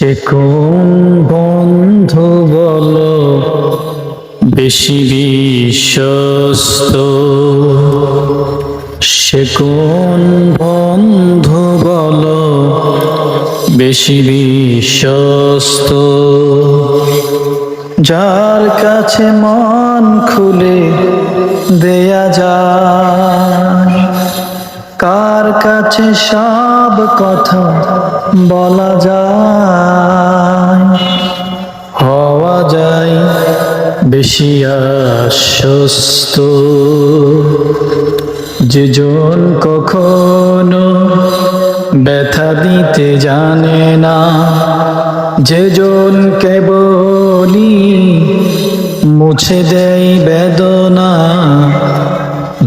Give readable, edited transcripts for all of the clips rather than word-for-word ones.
সে কোন বন্ধু বলো বেশি বিশ্বস্ত? সে কোন বন্ধু বলো বেশি বিশ্বস্ত? যার কাছে মন খুলে দেয়া যায়, কার কাছে সব কথা বলা যায়, হওয়া যায় বেশি আশ্বস্ত। যেজন কখনো ব্যথা দিতে জানে না, যেজন কেবলই মুছে দেয় বেদনা,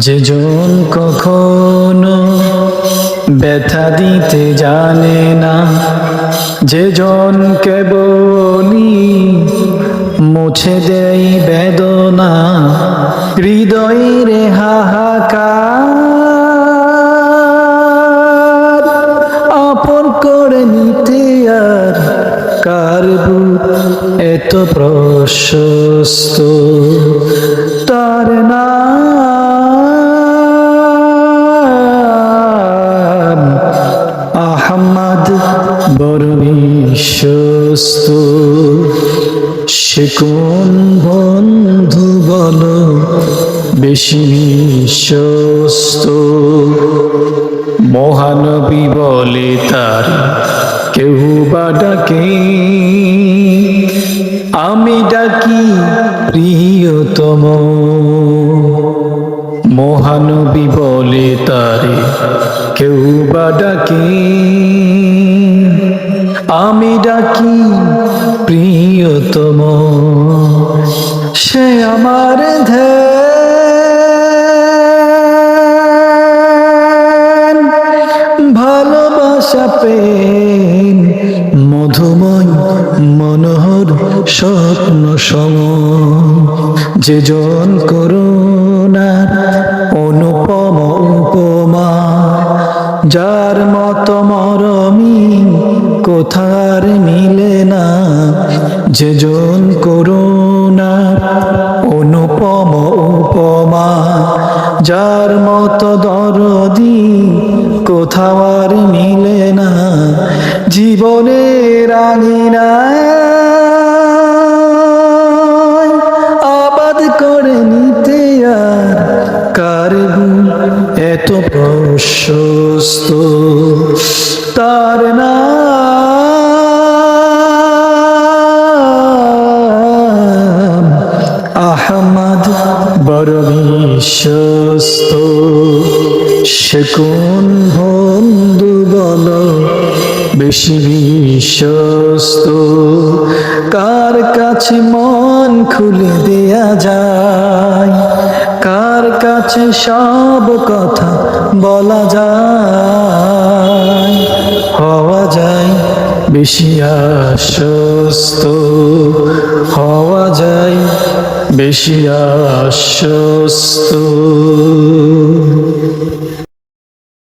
যেজন কখনো ব্যথা দিতে জানে না, যেজন কেবলই মুছে দেয় বেদনা, হৃদয়ের হাহাকার আপন করে নিতে আর কার বুক এত প্রশস্ত? তার নাম আহমদ, বড় বিশ্বস্ত। সে কোন বন্ধু বলো বেশি বিশ্বস্ত? মহানবী বলে তার কেউ বা ডাকে, আমি ডাকি প্রিয়তম। মহানবী বলে তারে কেউ বা ডাকে, আমি ডাকি প্রিয়তম। সে আমার ধ্যান, ভালোবাসা প্রেম, মধুময় মনোহর স্বপ্ন সম। যেজন করুণার অনুপম উপমা, যার মত মরমি কোথার মিলে না। যেজন করুণার অনুপম উপমা, যার মত দরদি কোথাও আর মিলে না। জীবনের আঙিনায় আবাদ করে নিতে আর কার বুক এত প্রশস্ত? তার নাম আহমদ, বড় বিশ্বস্ত। সে কোন বন্ধু বলো বেশি বিশ্বস্ত? কার কাছে মন খুলে দেয়া যায়, কার কাছে সব কথা বলা যায়, হওয়া যায় বেশি আশ্বস্ত, হওয়া যায় বেশি আশ্বস্ত।